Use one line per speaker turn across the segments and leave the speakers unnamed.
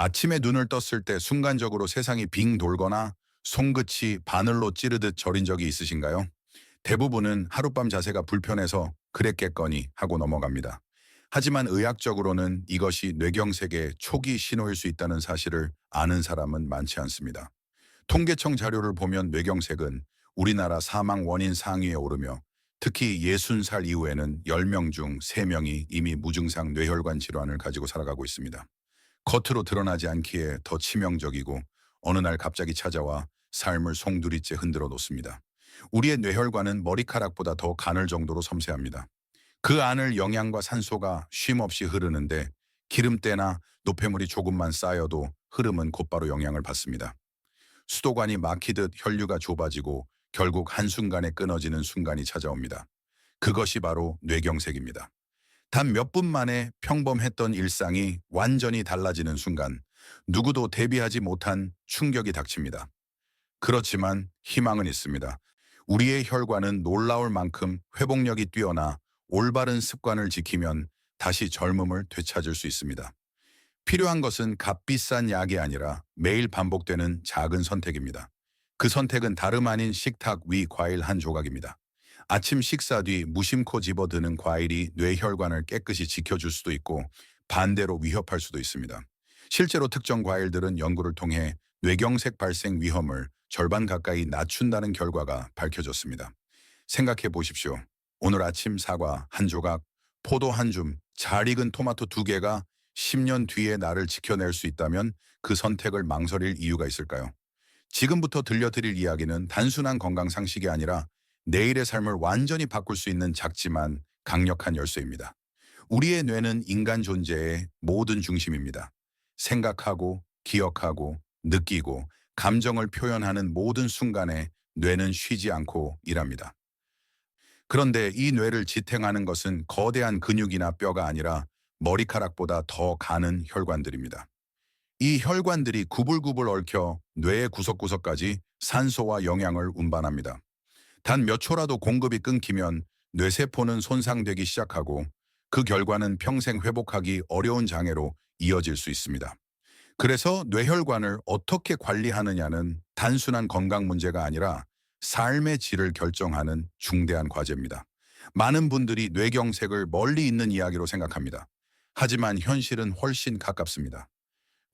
아침에 눈을 떴을 때 순간적으로 세상이 빙 돌거나 손끝이 바늘로 찌르듯 저린 적이 있으신가요? 대부분은 하룻밤 자세가 불편해서 그랬겠거니 하고 넘어갑니다. 하지만 의학적으로는 이것이 뇌경색의 초기 신호일 수 있다는 사실을 아는 사람은 많지 않습니다. 통계청 자료를 보면 뇌경색은 우리나라 사망 원인 상위에 오르며 특히 60살 이후에는 10명 중 3명이 이미 무증상 뇌혈관 질환을 가지고 살아가고 있습니다. 겉으로 드러나지 않기에 더 치명적이고 어느 날 갑자기 찾아와 삶을 송두리째 흔들어 놓습니다. 우리의 뇌혈관은 머리카락보다 더 가늘 정도로 섬세합니다. 그 안을 영양과 산소가 쉼없이 흐르는데 기름때나 노폐물이 조금만 쌓여도 흐름은 곧바로 영향을 받습니다. 수도관이 막히듯 혈류가 좁아지고 결국 한순간에 끊어지는 순간이 찾아옵니다. 그것이 바로 뇌경색입니다. 단 몇 분 만에 평범했던 일상이 완전히 달라지는 순간 누구도 대비하지 못한 충격이 닥칩니다. 그렇지만 희망은 있습니다. 우리의 혈관은 놀라울 만큼 회복력이 뛰어나 올바른 습관을 지키면 다시 젊음을 되찾을 수 있습니다. 필요한 것은 값비싼 약이 아니라 매일 반복되는 작은 선택입니다. 그 선택은 다름 아닌 식탁 위 과일 한 조각입니다. 아침 식사 뒤 무심코 집어드는 과일이 뇌혈관을 깨끗이 지켜줄 수도 있고 반대로 위협할 수도 있습니다. 실제로 특정 과일들은 연구를 통해 뇌경색 발생 위험을 절반 가까이 낮춘다는 결과가 밝혀졌습니다. 생각해 보십시오. 오늘 아침 사과 한 조각, 포도 한 줌, 잘 익은 토마토 2개가 10년 뒤에 나를 지켜낼 수 있다면 그 선택을 망설일 이유가 있을까요? 지금부터 들려드릴 이야기는 단순한 건강 상식이 아니라 내일의 삶을 완전히 바꿀 수 있는 작지만 강력한 열쇠입니다. 우리의 뇌는 인간 존재의 모든 중심입니다. 생각하고, 기억하고, 느끼고, 감정을 표현하는 모든 순간에 뇌는 쉬지 않고 일합니다. 그런데 이 뇌를 지탱하는 것은 거대한 근육이나 뼈가 아니라 머리카락보다 더 가는 혈관들입니다. 이 혈관들이 구불구불 얽혀 뇌의 구석구석까지 산소와 영양을 운반합니다. 단 몇 초라도 공급이 끊기면 뇌세포는 손상되기 시작하고 그 결과는 평생 회복하기 어려운 장애로 이어질 수 있습니다. 그래서 뇌혈관을 어떻게 관리하느냐는 단순한 건강 문제가 아니라 삶의 질을 결정하는 중대한 과제입니다. 많은 분들이 뇌경색을 멀리 있는 이야기로 생각합니다. 하지만 현실은 훨씬 가깝습니다.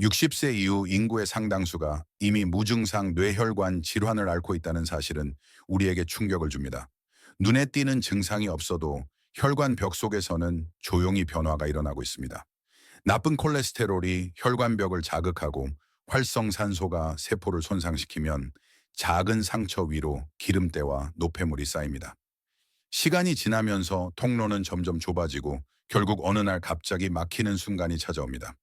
60세 이후 인구의 상당수가 이미 무증상 뇌혈관 질환을 앓고 있다는 사실은 우리에게 충격을 줍니다. 눈에 띄는 증상이 없어도 혈관 벽 속에서는 조용히 변화가 일어나고 있습니다. 나쁜 콜레스테롤이 혈관벽을 자극하고 활성산소가 세포를 손상시키면 작은 상처 위로 기름때와 노폐물이 쌓입니다. 시간이 지나면서 통로는 점점 좁아지고 결국 어느 날 갑자기 막히는 순간이 찾아옵니다.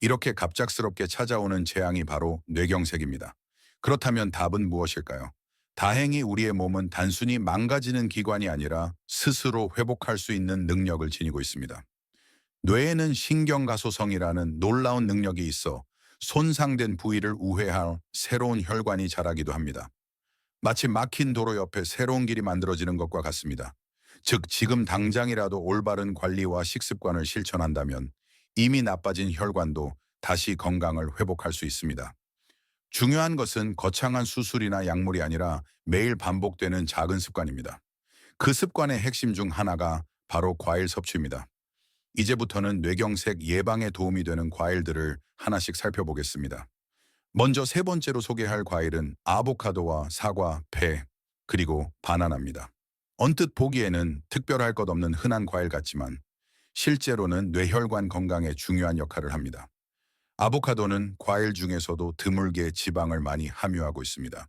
이렇게 갑작스럽게 찾아오는 재앙이 바로 뇌경색입니다. 그렇다면 답은 무엇일까요? 다행히 우리의 몸은 단순히 망가지는 기관이 아니라 스스로 회복할 수 있는 능력을 지니고 있습니다. 뇌에는 신경가소성이라는 놀라운 능력이 있어 손상된 부위를 우회할 새로운 혈관이 자라기도 합니다. 마치 막힌 도로 옆에 새로운 길이 만들어지는 것과 같습니다. 즉, 지금 당장이라도 올바른 관리와 식습관을 실천한다면 이미 나빠진 혈관도 다시 건강을 회복할 수 있습니다. 중요한 것은 거창한 수술이나 약물이 아니라 매일 반복되는 작은 습관입니다. 그 습관의 핵심 중 하나가 바로 과일 섭취입니다. 이제부터는 뇌경색 예방에 도움이 되는 과일들을 하나씩 살펴보겠습니다. 먼저 세 번째로 소개할 과일은 아보카도와 사과, 배, 그리고 바나나입니다. 언뜻 보기에는 특별할 것 없는 흔한 과일 같지만 실제로는 뇌혈관 건강에 중요한 역할을 합니다. 아보카도는 과일 중에서도 드물게 지방을 많이 함유하고 있습니다.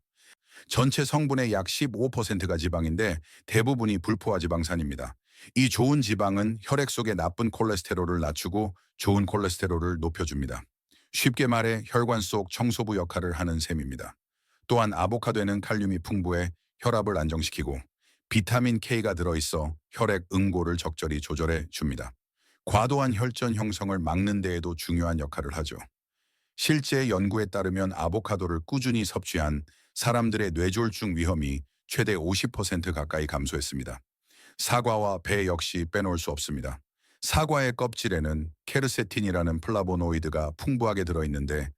전체 성분의 약 15%가 지방인데 대부분이 불포화 지방산입니다. 이 좋은 지방은 혈액 속의 나쁜 콜레스테롤을 낮추고 좋은 콜레스테롤을 높여줍니다. 쉽게 말해 혈관 속 청소부 역할을 하는 셈입니다. 또한 아보카도에는 칼륨이 풍부해 혈압을 안정시키고 비타민 K가 들어있어 혈액 응고를 적절히 조절해 줍니다. 과도한 혈전 형성을 막는 데에도 중요한 역할을 하죠. 실제 연구에 따르면 아보카도를 꾸준히 섭취한 사람들의 뇌졸중 위험이 최대 50% 가까이 감소했습니다. 사과와 배 역시 빼놓을 수 없습니다. 사과의 껍질에는 케르세틴이라는 플라보노이드가 풍부하게 들어있는데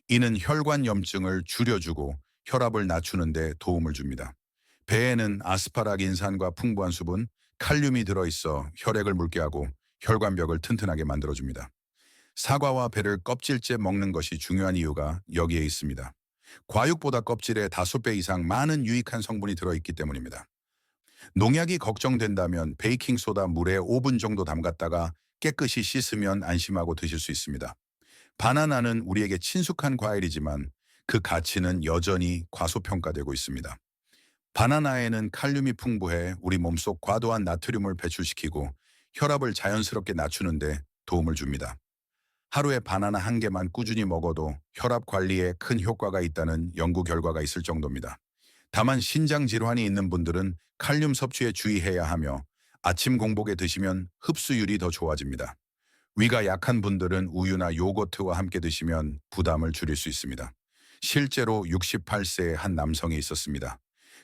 이는 혈관 염증을 줄여주고 혈압을 낮추는 데 도움을 줍니다. 배에는 아스파라긴산과 풍부한 수분, 칼륨이 들어있어 혈액을 묽게 하고 혈관벽을 튼튼하게 만들어줍니다. 사과와 배를 껍질째 먹는 것이 중요한 이유가 여기에 있습니다. 과육보다 껍질에 5배 이상 많은 유익한 성분이 들어있기 때문입니다. 농약이 걱정된다면 베이킹소다 물에 5분 정도 담갔다가 깨끗이 씻으면 안심하고 드실 수 있습니다. 바나나는 우리에게 친숙한 과일이지만 그 가치는 여전히 과소평가되고 있습니다. 바나나에는 칼륨이 풍부해 우리 몸속 과도한 나트륨을 배출시키고 혈압을 자연스럽게 낮추는데 도움을 줍니다. 하루에 바나나 한 개만 꾸준히 먹어도 혈압 관리에 큰 효과가 있다는 연구 결과가 있을 정도입니다. 다만 신장 질환이 있는 분들은 칼륨 섭취에 주의해야 하며 아침 공복에 드시면 흡수율이 더 좋아집니다. 위가 약한 분들은 우유나 요거트와 함께 드시면 부담을 줄일 수 있습니다. 실제로 68세의 한 남성이 있었습니다.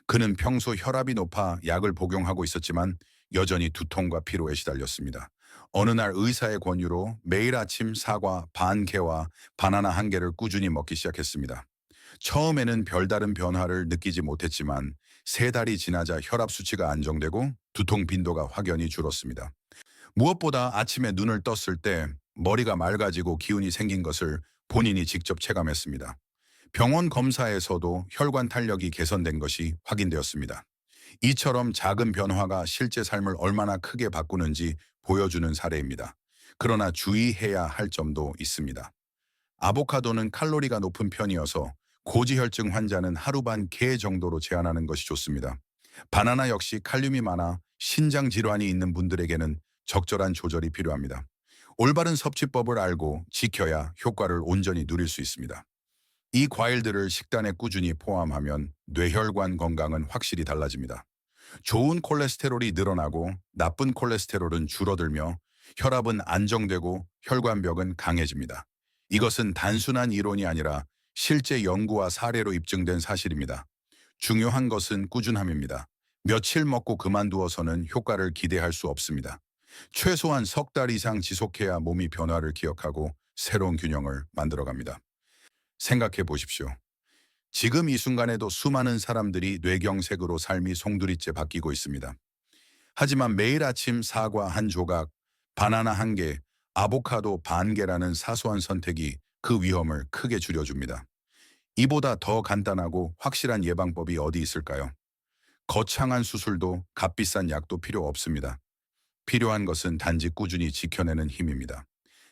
그는 평소 혈압이 높아 약을 복용하고 있었지만 여전히 두통과 피로에 시달렸습니다. 어느 날 의사의 권유로 매일 아침 사과 반 개와 바나나 한 개를 꾸준히 먹기 시작했습니다. 처음에는 별다른 변화를 느끼지 못했지만 3달이 지나자 혈압 수치가 안정되고 두통 빈도가 확연히 줄었습니다. 무엇보다 아침에 눈을 떴을 때 머리가 맑아지고 기운이 생긴 것을 본인이 직접 체감했습니다. 병원 검사에서도 혈관 탄력이 개선된 것이 확인되었습니다. 이처럼 작은 변화가 실제 삶을 얼마나 크게 바꾸는지 보여주는 사례입니다. 그러나 주의해야 할 점도 있습니다. 아보카도는 칼로리가 높은 편이어서 고지혈증 환자는 하루 반 개 정도로 제한하는 것이 좋습니다. 바나나 역시 칼륨이 많아 신장 질환이 있는 분들에게는 적절한 조절이 필요합니다. 올바른 섭취법을 알고 지켜야 효과를 온전히 누릴 수 있습니다. 이 과일들을 식단에 꾸준히 포함하면 뇌혈관 건강은 확실히 달라집니다. 좋은 콜레스테롤이 늘어나고 나쁜 콜레스테롤은 줄어들며 혈압은 안정되고 혈관벽은 강해집니다. 이것은 단순한 이론이 아니라 실제 연구와 사례로 입증된 사실입니다. 중요한 것은 꾸준함입니다. 며칠 먹고 그만두어서는 효과를 기대할 수 없습니다. 최소한 3달 이상 지속해야 몸이 변화를 기억하고 새로운 균형을 만들어갑니다. 생각해 보십시오. 지금 이 순간에도 수많은 사람들이 뇌경색으로 삶이 송두리째 바뀌고 있습니다. 하지만 매일 아침 사과 한 조각, 바나나 한 개, 아보카도 반 개라는 사소한 선택이 그 위험을 크게 줄여줍니다. 이보다 더 간단하고 확실한 예방법이 어디 있을까요? 거창한 수술도 값비싼 약도 필요 없습니다. 필요한 것은 단지 꾸준히 지켜내는 힘입니다.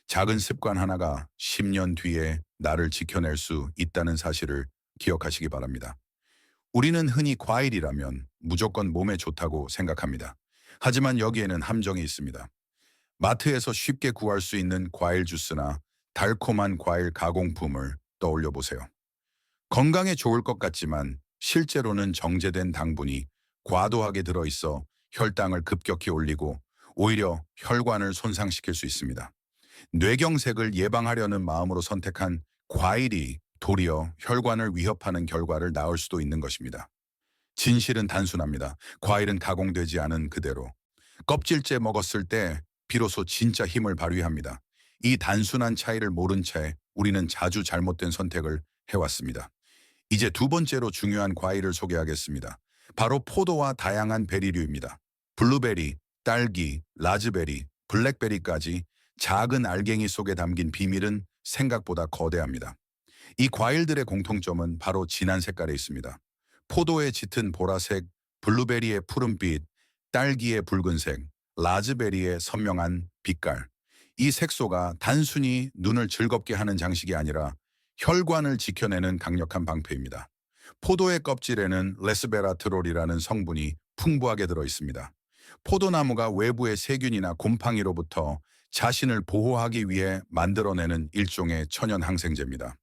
작은 습관 하나가 10년 뒤에 나를 지켜낼 수 있다는 사실을 기억하시기 바랍니다. 우리는 흔히 과일이라면 무조건 몸에 좋다고 생각합니다. 하지만 여기에는 함정이 있습니다. 마트에서 쉽게 구할 수 있는 과일 주스나 달콤한 과일 가공품을 떠올려 보세요. 건강에 좋을 것 같지만 실제로는 정제된 당분이 과도하게 들어있어 혈당을 급격히 올리고 오히려 혈관을 손상시킬 수 있습니다. 뇌경색을 예방하려는 마음으로 선택한 과일이 도리어 혈관을 위협하는 결과를 낳을 수도 있는 것입니다. 진실은 단순합니다. 과일은 가공되지 않은 그대로. 껍질째 먹었을 때 비로소 진짜 힘을 발휘합니다. 이 단순한 차이를 모른 채 우리는 자주 잘못된 선택을 해왔습니다. 이제 두 번째로 중요한 과일을 소개하겠습니다. 바로 포도와 다양한 베리류입니다. 블루베리, 딸기, 라즈베리, 블랙베리까지 작은 알갱이 속에 담긴 비밀은 생각보다 거대합니다. 이 과일들의 공통점은 바로 진한 색깔에 있습니다. 포도의 짙은 보라색, 블루베리의 푸른빛, 딸기의 붉은색, 라즈베리의 선명한 빛깔. 이 색소가 단순히 눈을 즐겁게 하는 장식이 아니라 혈관을 지켜내는 강력한 방패입니다. 포도의 껍질에는 레스베라트롤이라는 성분이 풍부하게 들어있습니다. 포도나무가 외부의 세균이나 곰팡이로부터 자신을 보호하기 위해 만들어내는 일종의 천연 항생제입니다.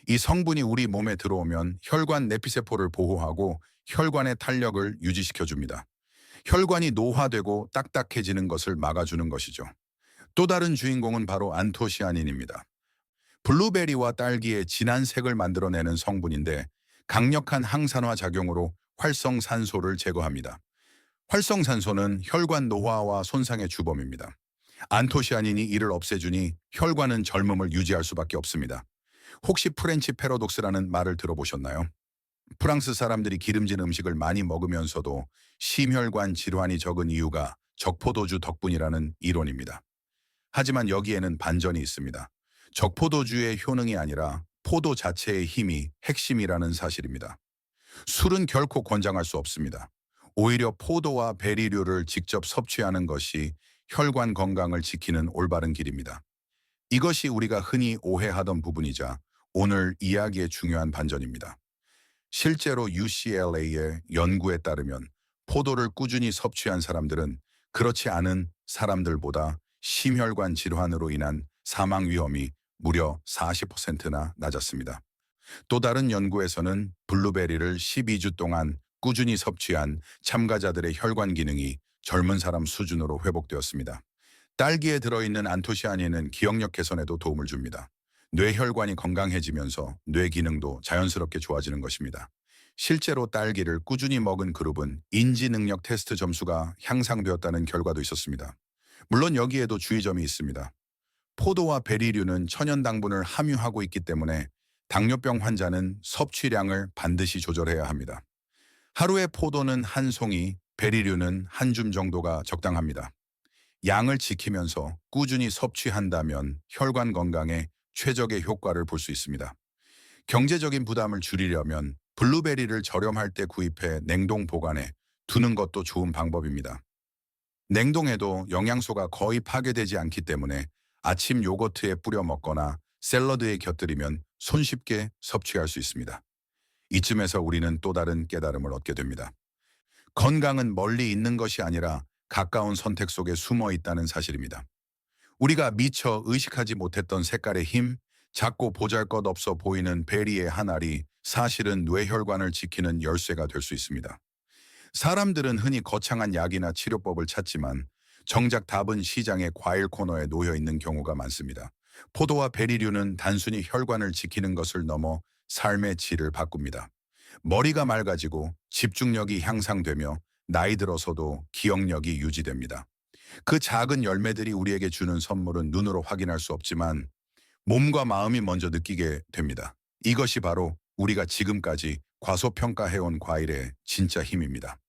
이 성분이 우리 몸에 들어오면 혈관 내피세포를 보호하고 혈관의 탄력을 유지시켜줍니다. 혈관이 노화되고 딱딱해지는 것을 막아주는 것이죠. 또 다른 주인공은 바로 안토시아닌입니다. 블루베리와 딸기의 진한 색을 만들어내는 성분인데 강력한 항산화 작용으로 활성산소를 제거합니다. 활성산소는 혈관 노화와 손상의 주범입니다. 안토시아닌이 이를 없애주니 혈관은 젊음을 유지할 수밖에 없습니다. 혹시 프렌치 패러독스라는 말을 들어보셨나요? 프랑스 사람들이 기름진 음식을 많이 먹으면서도 심혈관 질환이 적은 이유가 적포도주 덕분이라는 이론입니다. 하지만 여기에는 반전이 있습니다. 적포도주의 효능이 아니라 포도 자체의 힘이 핵심이라는 사실입니다. 술은 결코 권장할 수 없습니다. 오히려 포도와 베리류를 직접 섭취하는 것이 혈관 건강을 지키는 올바른 길입니다. 이것이 우리가 흔히 오해하던 부분이자 오늘 이야기의 중요한 반전입니다. 실제로 UCLA의 연구에 따르면 포도를 꾸준히 섭취한 사람들은 그렇지 않은 사람들보다 심혈관 질환으로 인한 사망 위험이 무려 40%나 낮았습니다. 또 다른 연구에서는 블루베리를 12주 동안 꾸준히 섭취한 참가자들의 혈관 기능이 젊은 사람 수준으로 회복되었습니다. 딸기에 들어있는 안토시아닌은 기억력 개선에도 도움을 줍니다. 뇌혈관이 건강해지면서 뇌 기능도 자연스럽게 좋아지는 것입니다. 실제로 딸기를 꾸준히 먹은 그룹은 인지 능력 테스트 점수가 향상되었다는 결과도 있었습니다. 물론 여기에도 주의점이 있습니다. 포도와 베리류는 천연 당분을 함유하고 있기 때문에 당뇨병 환자는 섭취량을 반드시 조절해야 합니다. 하루에 포도는 한 송이, 베리류는 한 줌 정도가 적당합니다. 양을 지키면서 꾸준히 섭취한다면 혈관 건강에 최적의 효과를 볼 수 있습니다. 경제적인 부담을 줄이려면 블루베리를 저렴할 때 구입해 냉동 보관해 두는 것도 좋은 방법입니다. 냉동에도 영양소가 거의 파괴되지 않기 때문에 아침 요거트에 뿌려 먹거나 샐러드에 곁들이면 손쉽게 섭취할 수 있습니다. 이쯤에서 우리는 또 다른 깨달음을 얻게 됩니다. 건강은 멀리 있는 것이 아니라 가까운 선택 속에 숨어 있다는 사실입니다. 우리가 미처 의식하지 못했던 색깔의 힘, 작고 보잘것없어 보이는 베리의 한 알이 사실은 뇌혈관을 지키는 열쇠가 될 수 있습니다. 사람들은 흔히 거창한 약이나 치료법을 찾지만 정작 답은 시장의 과일 코너에 놓여 있는 경우가 많습니다. 포도와 베리류는 단순히 혈관을 지키는 것을 넘어 삶의 질을 바꿉니다. 머리가 맑아지고 집중력이 향상되며 나이 들어서도 기억력이 유지됩니다. 그 작은 열매들이 우리에게 주는 선물은 눈으로 확인할 수 없지만 몸과 마음이 먼저 느끼게 됩니다. 이것이 바로 우리가 지금까지 과소평가해온 과일의 진짜 힘입니다.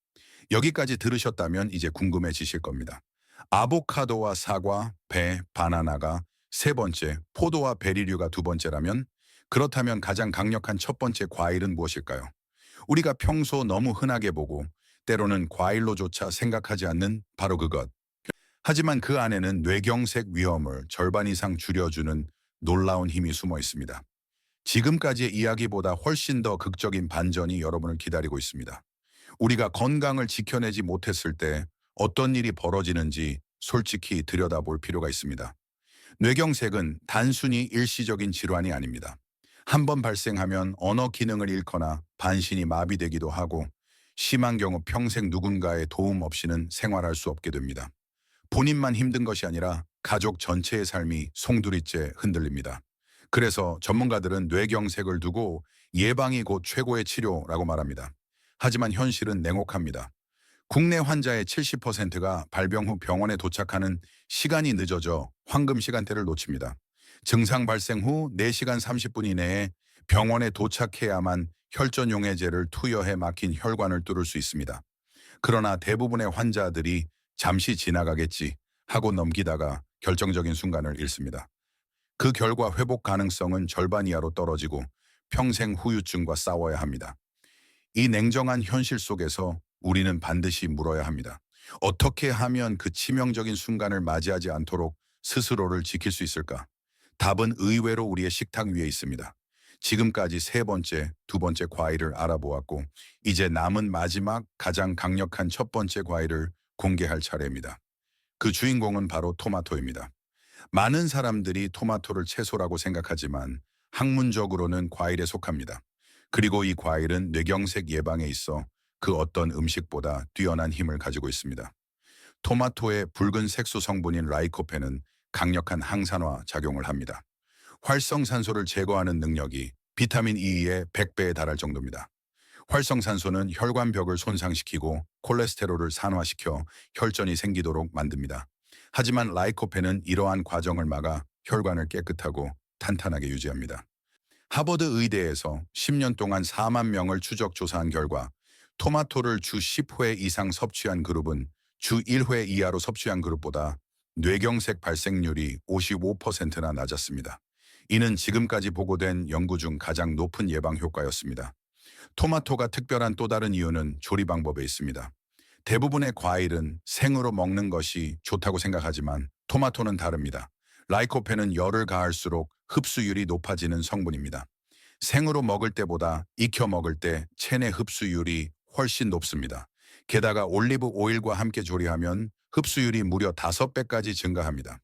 여기까지 들으셨다면 이제 궁금해지실 겁니다. 아보카도와 사과, 배, 바나나가 세 번째, 포도와 베리류가 두 번째라면 그렇다면 가장 강력한 첫 번째 과일은 무엇일까요? 우리가 평소 너무 흔하게 보고 때로는 과일로조차 생각하지 않는 바로 그것. 하지만 그 안에는 뇌경색 위험을 절반 이상 줄여주는 놀라운 힘이 숨어 있습니다. 지금까지의 이야기보다 훨씬 더 극적인 반전이 여러분을 기다리고 있습니다. 우리가 건강을 지켜내지 못했을 때 어떤 일이 벌어지는지 솔직히 들여다볼 필요가 있습니다. 뇌경색은 단순히 일시적인 질환이 아닙니다. 한 번 발생하면 언어 기능을 잃거나 반신이 마비되기도 하고 심한 경우 평생 누군가의 도움 없이는 생활할 수 없게 됩니다. 본인만 힘든 것이 아니라 가족 전체의 삶이 송두리째 흔들립니다. 그래서 전문가들은 뇌경색을 두고 예방이 곧 최고의 치료라고 말합니다. 하지만 현실은 냉혹합니다. 국내 환자의 70%가 발병 후 병원에 도착하는 시간이 늦어져 황금 시간대를 놓칩니다. 증상 발생 후 4시간 30분 이내에 병원에 도착해야만 혈전용해제를 투여해 막힌 혈관을 뚫을 수 있습니다. 그러나 대부분의 환자들이 잠시 지나가겠지 하고 넘기다가 결정적인 순간을 잃습니다. 그 결과 회복 가능성은 절반 이하로 떨어지고 평생 후유증과 싸워야 합니다. 이 냉정한 현실 속에서 우리는 반드시 물어야 합니다. 어떻게 하면 그 치명적인 순간을 맞이하지 않도록 스스로를 지킬 수 있을까? 답은 의외로 우리의 식탁 위에 있습니다. 지금까지 세 번째, 두 번째 과일을 알아보았고 이제 남은 마지막 가장 강력한 첫 번째 과일을 공개할 차례입니다. 그 주인공은 바로 토마토입니다. 많은 사람들이 토마토를 채소라고 생각하지만 학문적으로는 과일에 속합니다. 그리고 이 과일은 뇌경색 예방에 있어 그 어떤 음식보다 뛰어난 힘을 가지고 있습니다. 토마토의 붉은 색소 성분인 라이코펜은 강력한 항산화 작용을 합니다. 활성산소를 제거하는 능력이 비타민 E의 100배에 달할 정도입니다. 활성산소는 혈관벽을 손상시키고 콜레스테롤을 산화시켜 혈전이 생기도록 만듭니다. 하지만 라이코펜은 이러한 과정을 막아 혈관을 깨끗하고 탄탄하게 유지합니다. 하버드 의대에서 10년 동안 4만 명을 추적 조사한 결과 토마토를 주 10회 이상 섭취한 그룹은 주 1회 이하로 섭취한 그룹보다 뇌경색 발생률이 55%나 낮았습니다. 이는 지금까지 보고된 연구 중 가장 높은 예방 효과였습니다. 토마토가 특별한 또 다른 이유는 조리 방법에 있습니다. 대부분의 과일은 생으로 먹는 것이 좋다고 생각하지만 토마토는 다릅니다. 라이코펜은 열을 가할수록 흡수율이 높아지는 성분입니다. 생으로 먹을 때보다 익혀 먹을 때 체내 흡수율이 훨씬 높습니다. 게다가 올리브 오일과 함께 조리하면 흡수율이 무려 5배까지 증가합니다.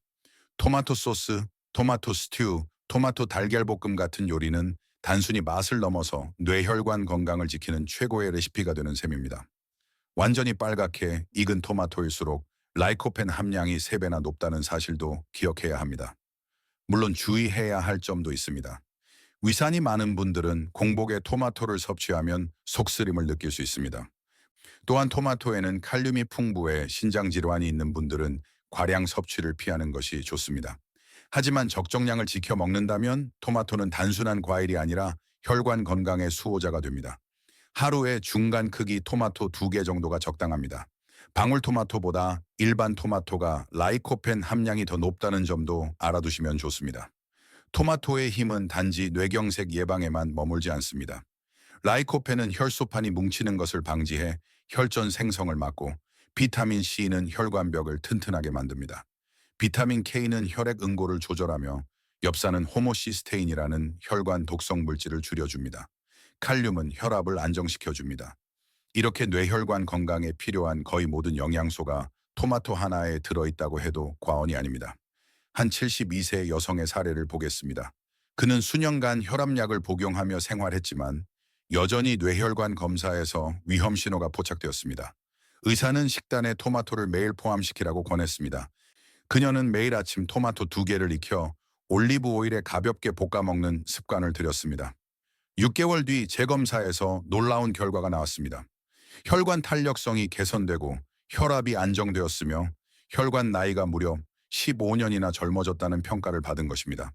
토마토 소스, 토마토 스튜, 토마토 달걀볶음 같은 요리는 단순히 맛을 넘어서 뇌혈관 건강을 지키는 최고의 레시피가 되는 셈입니다. 완전히 빨갛게 익은 토마토일수록 라이코펜 함량이 3배나 높다는 사실도 기억해야 합니다. 물론 주의해야 할 점도 있습니다. 위산이 많은 분들은 공복에 토마토를 섭취하면 속쓰림을 느낄 수 있습니다. 또한 토마토에는 칼륨이 풍부해 신장 질환이 있는 분들은 과량 섭취를 피하는 것이 좋습니다. 하지만 적정량을 지켜 먹는다면 토마토는 단순한 과일이 아니라 혈관 건강의 수호자가 됩니다. 하루에 중간 크기 토마토 2개 정도가 적당합니다. 방울토마토보다 일반 토마토가 라이코펜 함량이 더 높다는 점도 알아두시면 좋습니다. 토마토의 힘은 단지 뇌경색 예방에만 머물지 않습니다. 라이코펜은 혈소판이 뭉치는 것을 방지해 혈전 생성을 막고 비타민 C는 혈관벽을 튼튼하게 만듭니다. 비타민 K는 혈액 응고를 조절하며 엽산은 호모시스테인이라는 혈관 독성 물질을 줄여줍니다. 칼륨은 혈압을 안정시켜줍니다. 이렇게 뇌혈관 건강에 필요한 거의 모든 영양소가 토마토 하나에 들어있다고 해도 과언이 아닙니다. 한 72세 여성의 사례를 보겠습니다. 그는 수년간 혈압약을 복용하며 생활했지만 여전히 뇌혈관 검사에서 위험 신호가 포착되었습니다. 의사는 식단에 토마토를 매일 포함시키라고 권했습니다. 그녀는 매일 아침 토마토 2개를 익혀 올리브 오일에 가볍게 볶아 먹는 습관을 들였습니다. 6개월 뒤 재검사에서 놀라운 결과가 나왔습니다. 혈관 탄력성이 개선되고 혈압이 안정되었으며 혈관 나이가 무려 15년이나 젊어졌다는 평가를 받은 것입니다.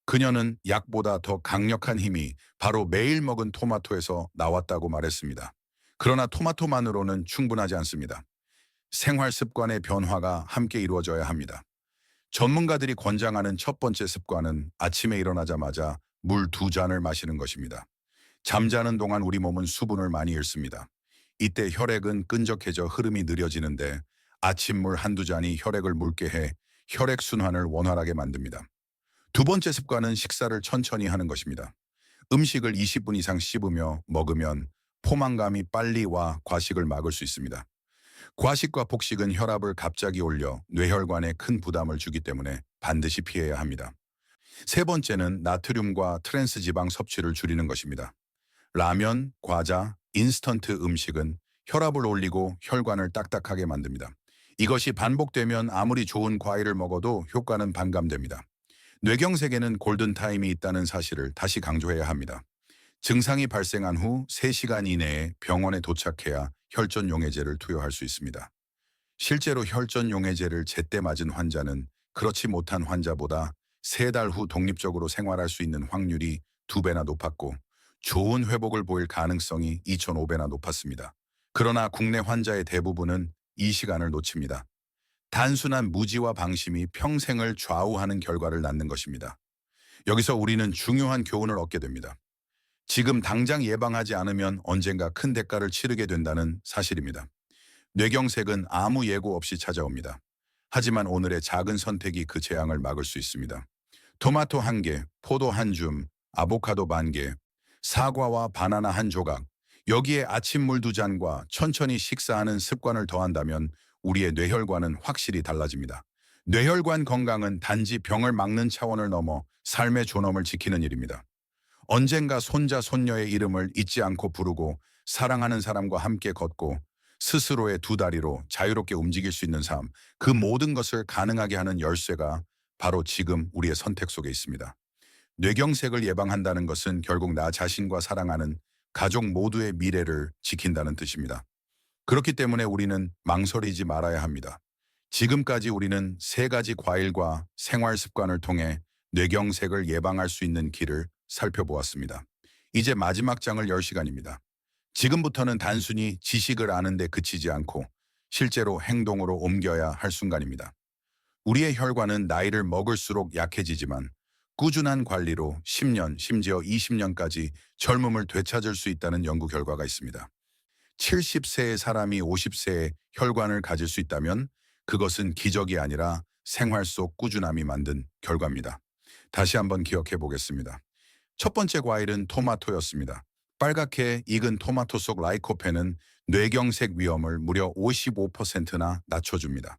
그녀는 약보다 더 강력한 힘이 바로 매일 먹은 토마토에서 나왔다고 말했습니다. 그러나 토마토만으로는 충분하지 않습니다. 생활 습관의 변화가 함께 이루어져야 합니다. 전문가들이 권장하는 첫 번째 습관은 아침에 일어나자마자 물 2잔을 마시는 것입니다. 잠자는 동안 우리 몸은 수분을 많이 잃습니다. 이때 혈액은 끈적해져 흐름이 느려지는데 아침물 한두 잔이 혈액을 묽게 해 혈액순환을 원활하게 만듭니다. 두 번째 습관은 식사를 천천히 하는 것입니다. 음식을 20분 이상 씹으며 먹으면 포만감이 빨리 와 과식을 막을 수 있습니다. 과식과 폭식은 혈압을 갑자기 올려 뇌혈관에 큰 부담을 주기 때문에 반드시 피해야 합니다. 세 번째는 나트륨과 트랜스 지방 섭취를 줄이는 것입니다. 라면, 과자, 인스턴트 음식은 혈압을 올리고 혈관을 딱딱하게 만듭니다. 이것이 반복되면 아무리 좋은 과일을 먹어도 효과는 반감됩니다. 뇌경색에는 골든타임이 있다는 사실을 다시 강조해야 합니다. 증상이 발생한 후 3시간 이내에 병원에 도착해야 혈전용해제를 투여할 수 있습니다. 실제로 혈전용해제를 제때 맞은 환자는 그렇지 못한 환자보다 3달 후 독립적으로 생활할 수 있는 확률이 2배나 높았고 좋은 회복을 보일 가능성이 2,500배나 높았습니다. 그러나 국내 환자의 대부분은 이 시간을 놓칩니다. 단순한 무지와 방심이 평생을 좌우하는 결과를 낳는 것입니다. 여기서 우리는 중요한 교훈을 얻게 됩니다. 지금 당장 예방하지 않으면 언젠가 큰 대가를 치르게 된다는 사실입니다. 뇌경색은 아무 예고 없이 찾아옵니다. 하지만 오늘의 작은 선택이 그 재앙을 막을 수 있습니다. 토마토 1개, 포도 1줌, 아보카도 반 개, 사과와 바나나 1조각, 여기에 아침물 2잔과 천천히 식사하는 습관을 더한다면 우리의 뇌혈관은 확실히 달라집니다. 뇌혈관 건강은 단지 병을 막는 차원을 넘어 삶의 존엄을 지키는 일입니다. 언젠가 손자, 손녀의 이름을 잊지 않고 부르고 사랑하는 사람과 함께 걷고 스스로의 2다리로 자유롭게 움직일 수 있는 삶, 그 모든 것을 가능하게 하는 열쇠가 바로 지금 우리의 선택 속에 있습니다. 뇌경색을 예방한다는 것은 결국 나 자신과 사랑하는 가족 모두의 미래를 지킨다는 뜻입니다. 그렇기 때문에 우리는 망설이지 말아야 합니다. 지금까지 우리는 세 가지 과일과 생활 습관을 통해 뇌경색을 예방할 수 있는 길을 살펴보았습니다. 이제 마지막 장을 열 시간입니다. 지금부터는 단순히 지식을 아는 데 그치지 않고 실제로 행동으로 옮겨야 할 순간입니다. 우리의 혈관은 나이를 먹을수록 약해지지만 꾸준한 관리로 10년, 심지어 20년까지 젊음을 되찾을 수 있다는 연구 결과가 있습니다. 70세의 사람이 50세에 혈관을 가질 수 있다면 그것은 기적이 아니라 생활 속 꾸준함이 만든 결과입니다. 다시 한번 기억해 보겠습니다. 첫 번째 과일은 토마토였습니다. 빨갛게 익은 토마토 속 라이코펜은 뇌경색 위험을 무려 55%나 낮춰줍니다.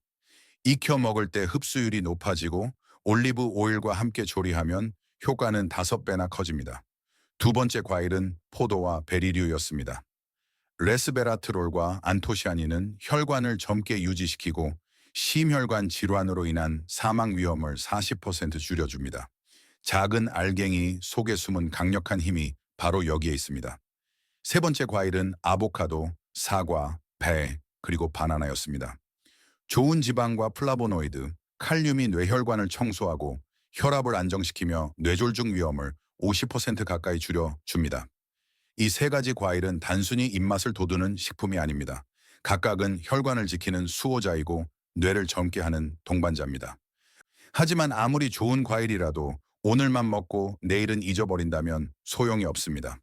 익혀 먹을 때 흡수율이 높아지고 올리브 오일과 함께 조리하면 효과는 5배나 커집니다. 두 번째 과일은 포도와 베리류였습니다. 레스베라트롤과 안토시아닌은 혈관을 젊게 유지시키고 심혈관 질환으로 인한 사망 위험을 40% 줄여줍니다. 작은 알갱이 속에 숨은 강력한 힘이 바로 여기에 있습니다. 세 번째 과일은 아보카도, 사과, 배, 그리고 바나나였습니다. 좋은 지방과 플라보노이드, 칼륨이 뇌혈관을 청소하고 혈압을 안정시키며 뇌졸중 위험을 50% 가까이 줄여줍니다. 이 세 가지 과일은 단순히 입맛을 돋우는 식품이 아닙니다. 각각은 혈관을 지키는 수호자이고 뇌를 젊게 하는 동반자입니다. 하지만 아무리 좋은 과일이라도 오늘만 먹고 내일은 잊어버린다면 소용이 없습니다.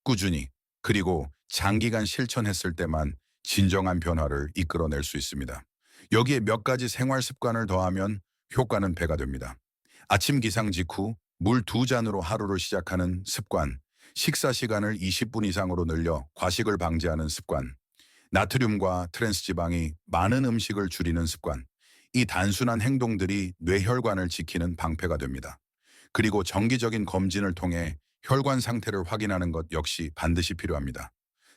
꾸준히 그리고 장기간 실천했을 때만 진정한 변화를 이끌어낼 수 있습니다. 여기에 몇 가지 생활 습관을 더하면 효과는 배가 됩니다. 아침 기상 직후 물 2잔으로 하루를 시작하는 습관, 식사 시간을 20분 이상으로 늘려 과식을 방지하는 습관, 나트륨과 트랜스 지방이 많은 음식을 줄이는 습관, 이 단순한 행동들이 뇌혈관을 지키는 방패가 됩니다. 그리고 정기적인 검진을 통해 혈관 상태를 확인하는 것 역시 반드시 필요합니다.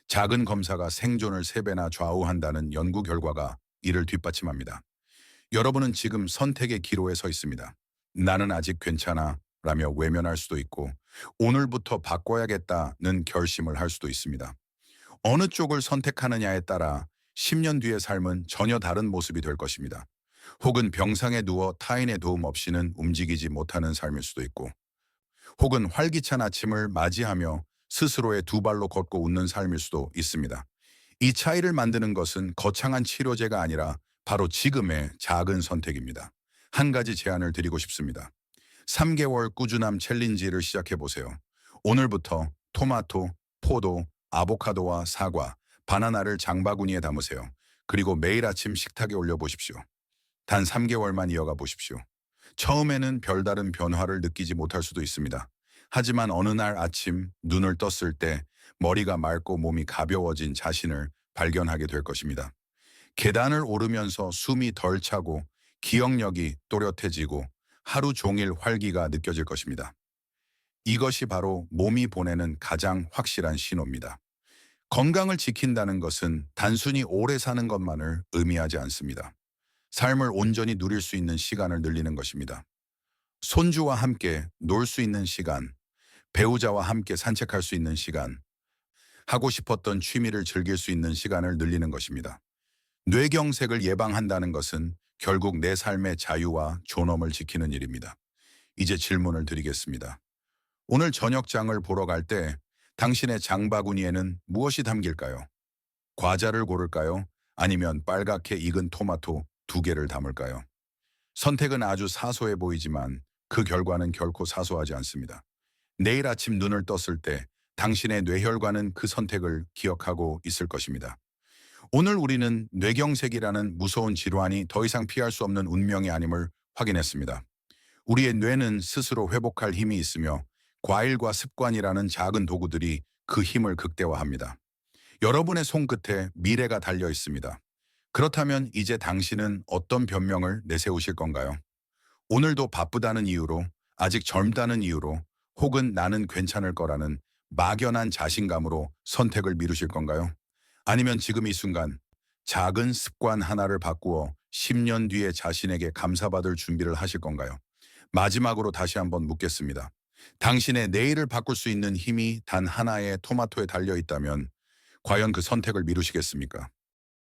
작은 검사가 생존을 3배나 좌우한다는 연구 결과가 이를 뒷받침합니다. 여러분은 지금 선택의 기로에 서 있습니다. 나는 아직 괜찮아 라며 외면할 수도 있고 오늘부터 바꿔야겠다는 결심을 할 수도 있습니다. 어느 쪽을 선택하느냐에 따라 10년 뒤의 삶은 전혀 다른 모습이 될 것입니다. 혹은 병상에 누워 타인의 도움 없이는 움직이지 못하는 삶일 수도 있고 혹은 활기찬 아침을 맞이하며 스스로의 두 발로 걷고 웃는 삶일 수도 있습니다. 이 차이를 만드는 것은 거창한 치료제가 아니라 바로 지금의 작은 선택입니다. 한 가지 제안을 드리고 싶습니다. 3개월 꾸준함 챌린지를 시작해보세요. 오늘부터 토마토, 포도, 아보카도와 사과, 바나나를 장바구니에 담으세요. 그리고 매일 아침 식탁에 올려보십시오. 단 3개월만 이어가 보십시오. 처음에는 별다른 변화를 느끼지 못할 수도 있습니다. 하지만 어느 날 아침 눈을 떴을 때 머리가 맑고 몸이 가벼워진 자신을 발견하게 될 것입니다. 계단을 오르면서 숨이 덜 차고 기억력이 또렷해지고 하루 종일 활기가 느껴질 것입니다. 이것이 바로 몸이 보내는 가장 확실한 신호입니다. 건강을 지킨다는 것은 단순히 오래 사는 것만을 의미하지 않습니다. 삶을 온전히 누릴 수 있는 시간을 늘리는 것입니다. 손주와 함께 놀 수 있는 시간, 배우자와 함께 산책할 수 있는 시간, 하고 싶었던 취미를 즐길 수 있는 시간을 늘리는 것입니다. 뇌경색을 예방한다는 것은 결국 내 삶의 자유와 존엄을 지키는 일입니다. 이제 질문을 드리겠습니다. 오늘 저녁장을 보러 갈 때 당신의 장바구니에는 무엇이 담길까요? 과자를 고를까요? 아니면 빨갛게 익은 토마토 2개를 담을까요? 선택은 아주 사소해 보이지만 그 결과는 결코 사소하지 않습니다. 내일 아침 눈을 떴을 때 당신의 뇌혈관은 그 선택을 기억하고 있을 것입니다. 오늘 우리는 뇌경색이라는 무서운 질환이 더 이상 피할 수 없는 운명이 아님을 확인했습니다. 우리의 뇌는 스스로 회복할 힘이 있으며 과일과 습관이라는 작은 도구들이 그 힘을 극대화합니다. 여러분의 손끝에 미래가 달려 있습니다. 그렇다면 이제 당신은 어떤 변명을 내세우실 건가요? 오늘도 바쁘다는 이유로, 아직 젊다는 이유로, 혹은 나는 괜찮을 거라는 막연한 자신감으로 선택을 미루실 건가요? 아니면 지금 이 순간 작은 습관 하나를 바꾸어 10년 뒤에 자신에게 감사받을 준비를 하실 건가요? 마지막으로 다시 한번 묻겠습니다. 당신의 내일을 바꿀 수 있는 힘이 단 하나의 토마토에 달려 있다면 과연 그 선택을 미루시겠습니까?